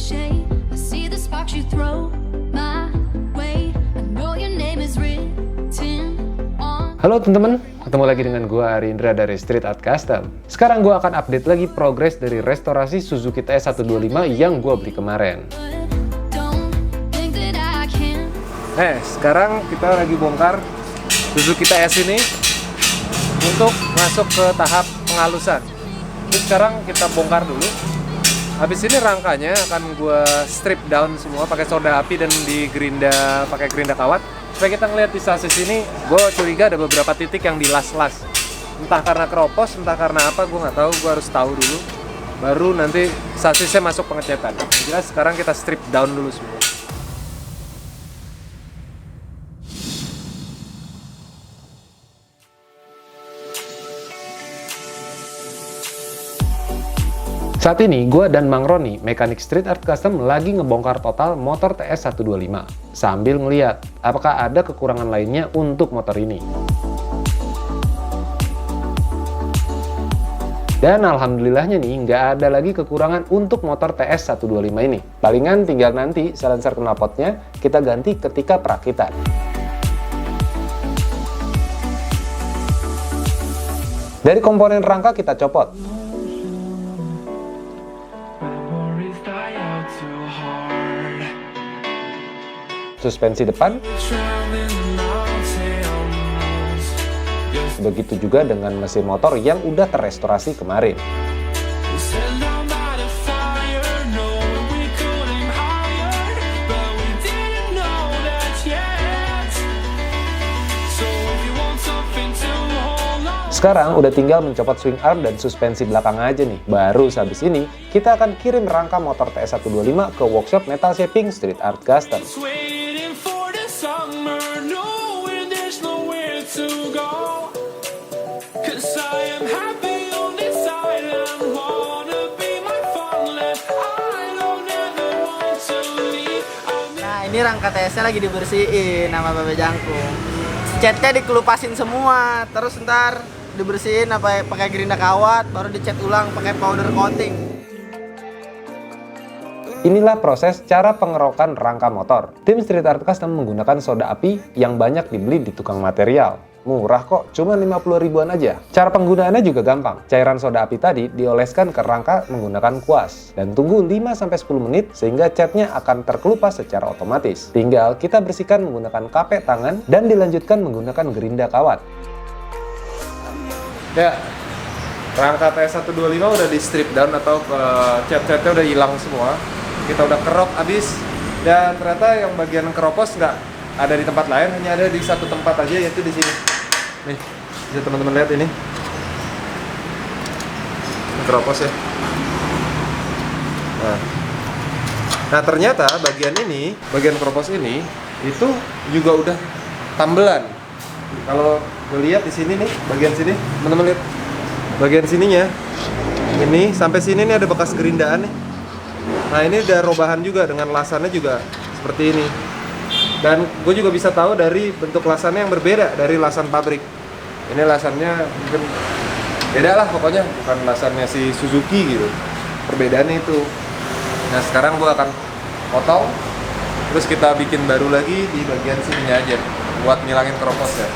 shade. I see the sparks you throw my way. I know your name is written on. Halo teman-teman, ketemu lagi dengan gue Arindra dari Street Art Custom. Sekarang gue akan update lagi progres dari restorasi Suzuki TS125 yang gue beli kemarin. Sekarang kita lagi bongkar Suzuki TS ini untuk masuk ke tahap penghalusan. Terus sekarang kita bongkar dulu. Habis ini rangkanya akan gue strip down semua pakai soda api dan di gerinda pakai gerinda kawat. Supaya kita ngeliat di sasis ini, gue curiga ada beberapa titik yang dilas-las. Entah karena keropos, entah karena apa, gue nggak tahu. Gue harus tahu dulu. Baru nanti sasisnya masuk pengecetan. Yang jelas sekarang kita strip down dulu semua. Saat ini, gue dan Mang Roni, mekanik Street Art Custom, lagi ngebongkar total motor TS125 sambil ngeliat apakah ada kekurangan lainnya untuk motor ini. Dan alhamdulillahnya nih, nggak ada lagi kekurangan untuk motor TS125 ini. Palingan tinggal nanti silencer knalpotnya kita ganti ketika perakitan. Dari komponen rangka kita copot. Suspensi depan, begitu juga dengan mesin motor yang udah terrestorasi kemarin. Sekarang udah tinggal mencopot swing arm dan suspensi belakang aja nih. Baru habis ini kita akan kirim rangka motor TS125 ke workshop metal shaping Street Art Custom. Nah, ini rangka TS-nya lagi dibersihin sama Babe Jangkung. Catnya dikelupasin semua, terus ntar dibersihin pakai gerinda kawat, baru dicat ulang pakai powder coating. Inilah proses cara pengerokan rangka motor. Tim Street Art Custom menggunakan soda api yang banyak dibeli di tukang material. Murah kok, cuma 50 ribuan aja. Cara penggunaannya juga gampang. Cairan soda api tadi dioleskan ke rangka menggunakan kuas. Dan tunggu 5-10 menit sehingga catnya akan terkelupas secara otomatis. Tinggal kita bersihkan menggunakan kapek tangan dan dilanjutkan menggunakan gerinda kawat. Ya, rangka TS125 udah di strip down atau cat-catnya udah hilang semua. Kita udah kerok abis. Dan ternyata yang bagian keropos nggak ada di tempat lain, hanya ada di satu tempat aja, yaitu di sini. Nih, bisa teman-teman lihat ini. Ini keropos ya. Nah, ternyata bagian ini, bagian keropos ini, itu juga udah tambelan. Kalau lihat di sini nih, bagian sini, teman-teman lihat. Bagian sininya, ini sampai sini nih ada bekas gerindaan nih. Nah, ini ada robahan juga dengan lasannya juga seperti ini. Dan gue juga bisa tahu dari bentuk lasannya yang berbeda dari lasan pabrik. Ini lasannya mungkin beda lah pokoknya, bukan lasannya si Suzuki gitu. Perbedaannya itu. Nah, sekarang gue akan potong, terus kita bikin baru lagi di bagian sininya aja buat ngilangin keropos ya.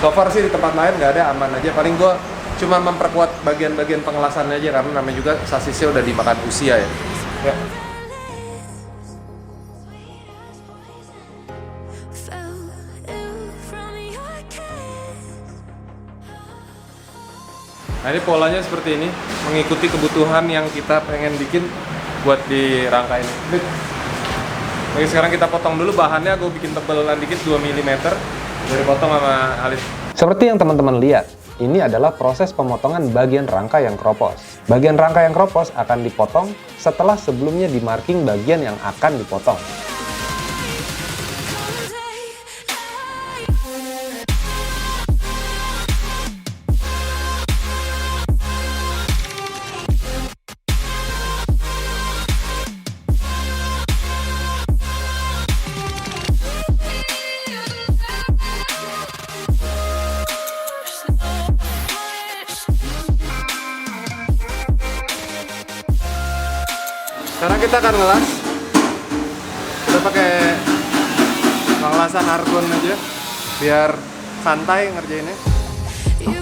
So far sih di tempat lain nggak ada, aman aja. Paling gue cuma memperkuat bagian-bagian pengelasannya aja karena namanya juga sasisnya udah dimakan usia ya. Ya. Nah, ini polanya seperti ini, mengikuti kebutuhan yang kita pengen bikin buat di rangka ini. Oke, sekarang kita potong dulu bahannya, gue bikin tebelan dikit 2 mm dari potong sama alis. Seperti yang teman-teman lihat, ini adalah proses pemotongan bagian rangka yang keropos. Bagian rangka yang keropos akan dipotong setelah sebelumnya di marking bagian yang akan dipotong. Sekarang kita akan ngelas. Kita pakai pengelasan argon aja biar santai ngerjainnya. You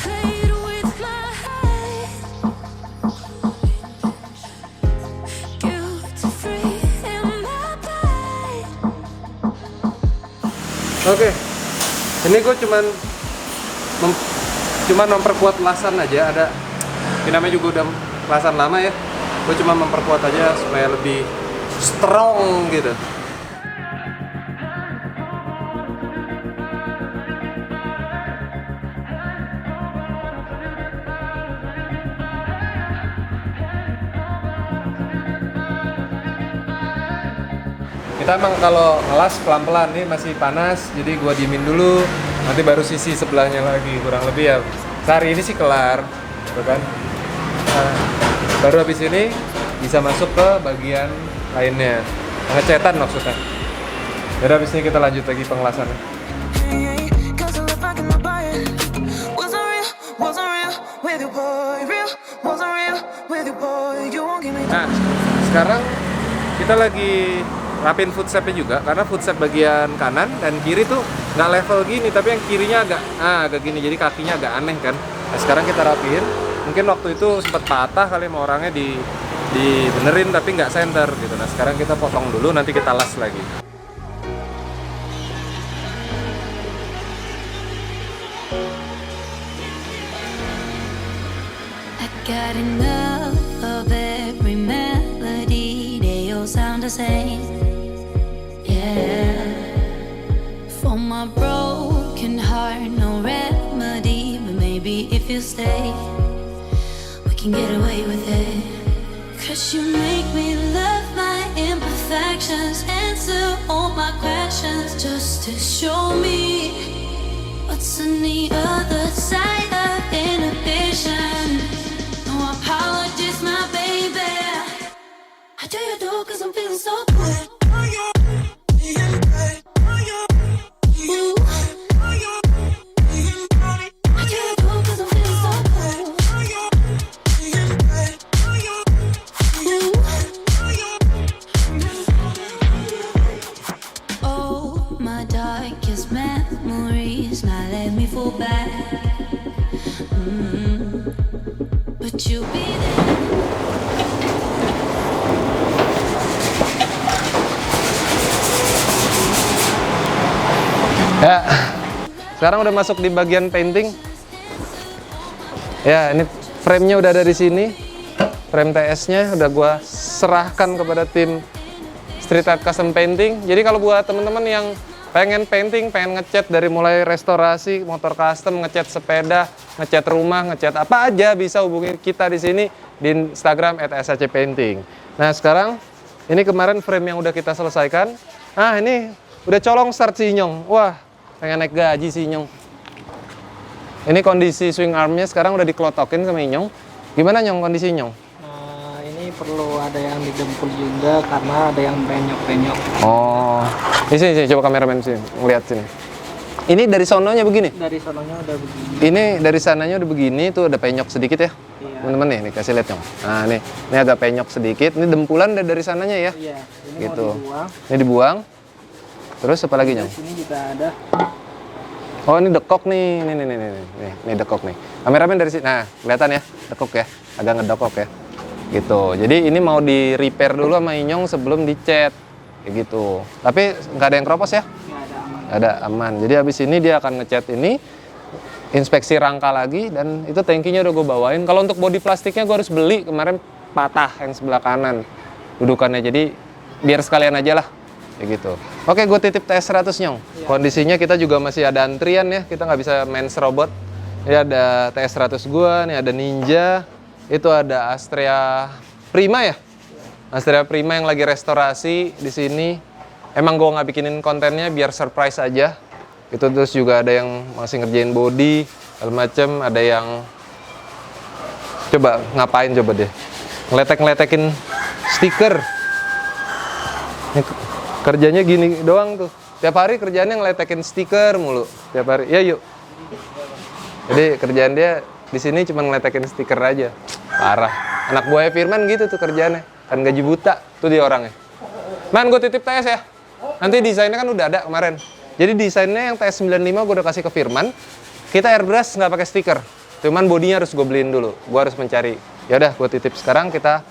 played with my head, guilt free in my bed. Oke, ini gue cuman memperkuat lasan aja. Ada, ini namanya juga udah lasan lama ya. Gue cuma memperkuat aja supaya lebih strong gitu. Kita emang kalau ngelas pelan-pelan, nih masih panas, jadi gua diemin dulu, nanti baru sisi sebelahnya lagi, kurang lebih ya. Sehari ini sih kelar, gitu kan. Nah, baru habis ini bisa masuk ke bagian lainnya, ngecetan maksudnya. Jadi habis ini kita lanjut lagi pengelasannya. Nah, sekarang kita lagi rapin footstepnya juga, karena footstep bagian kanan dan kiri tuh nggak level gini, tapi yang kirinya agak gini, jadi kakinya agak aneh kan. Nah, sekarang kita rapin. Mungkin waktu itu sempat patah kali sama orangnya, dibenerin tapi nggak center gitu. Nah sekarang kita potong dulu, nanti kita las lagi. I got enough of every melody, they all sound the same. Yeah, for my broken heart, no remedy, but maybe if you stay, we can get away with it. 'Cause you make me love my imperfections, answer all my questions, just to show me what's on the other side of inhibition. No apologies, my baby. I do you do 'cause I'm feeling so good. Ooh. I do you do 'cause I'm feeling so good. Ooh. Oh, my darkest memories now let me fall back. But you'll be there. Ya, sekarang udah masuk di bagian painting. Ya, ini frame-nya udah ada di sini. Frame TS-nya udah gua serahkan kepada tim Street Art Custom Painting. Jadi kalau buat teman-teman yang pengen painting, pengen ngecat dari mulai restorasi, motor custom, ngecat sepeda, ngecat rumah, ngecat apa aja, bisa hubungi kita di sini di Instagram @shcpainting. Nah, sekarang ini kemarin frame yang udah kita selesaikan. Ah, ini udah colong start si Nyong. Wah, pengen naik gaji si Nyong. Ini kondisi swing armnya sekarang udah dikelotokin sama Nyong. Gimana Nyong kondisi Nyong? Nah, ini perlu ada yang didempul juga karena ada yang penyok-penyok. Oh, sini coba kameramen sini, ngeliat sini. Ini dari sononya begini? Dari sononya udah begini. Ini dari sananya udah begini, tuh ada penyok sedikit ya? Iya. Teman-teman nih, kasih lihat Nyong. Nah, ini agak penyok sedikit. Ini dempulan dari sananya ya? Iya, ini Gitu. mau dibuang. Ini dibuang. Terus apa lagi Nyong? Di sini juga ada. Oh, ini dekok nih. Nih dekok nih. Kameramen dari sini. Nah, kelihatan ya, dekok ya. Agak ngedekok ya. Gitu. Jadi ini mau di repair dulu sama Inyong sebelum dicat. Kayak gitu. Tapi nggak ada yang keropos ya? Nggak ada aman. Ada aman. Jadi habis ini dia akan ngecat ini, inspeksi rangka lagi, dan itu tankinya udah gue bawain. Kalau untuk bodi plastiknya gue harus beli, kemarin patah yang sebelah kanan dudukannya. Jadi biar sekalian aja lah. Kayak gitu. Oke, gue titip TS100 Nyong. Ya. Kondisinya kita juga masih ada antrian ya, kita nggak bisa main serobot. Ini ada TS100 gue, nih ada Ninja, itu ada Astrea Prima ya? Astrea Prima yang lagi restorasi di sini. Emang gue nggak bikinin kontennya biar surprise aja. Itu terus juga ada yang masih ngerjain body, segala macem. Ada yang coba ngapain coba deh, ngeletek-ngeletekin stiker. Ini kerjanya gini doang tuh. Tiap hari kerjaannya ngeletekin stiker mulu. Tiap hari. Ya yuk. Jadi kerjaan dia di sini cuma ngeletekin stiker aja. Parah. Anak buahnya Firman gitu tuh kerjaannya. kan gaji buta. Tuh dia orangnya. Man, gue titip TS ya. Nanti desainnya kan udah ada kemarin. Jadi desainnya yang TS95 gue udah kasih ke Firman. Kita airbrush nggak pakai stiker. Cuman bodinya harus gue beliin dulu. Gue harus mencari. Ya udah, gue titip sekarang, kita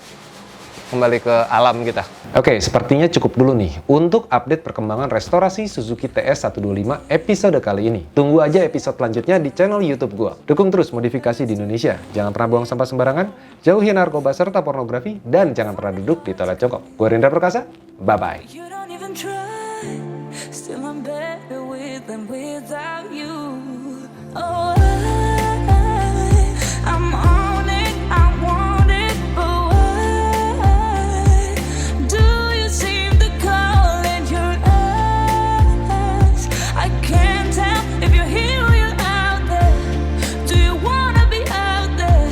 kembali ke alam kita. Oke, sepertinya cukup dulu nih untuk update perkembangan restorasi Suzuki TS125 episode kali ini. Tunggu aja episode selanjutnya di channel YouTube gua. Dukung terus modifikasi di Indonesia. Jangan pernah buang sampah sembarangan, jauhi narkoba serta pornografi, dan jangan pernah duduk di toilet congkok. Gua Rendra Perkasa, bye-bye. You don't even try. Still I'm better with than without you. Oh, I'm on it, I want it, but why do you seem to call in your eyes? I can't tell if you're here or you're out there. Do you wanna be out there?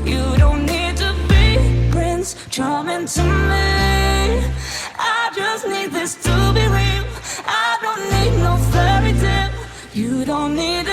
You don't need to be Prince Charming to me. I just need this to be real. I don't need no fairy tale. You don't need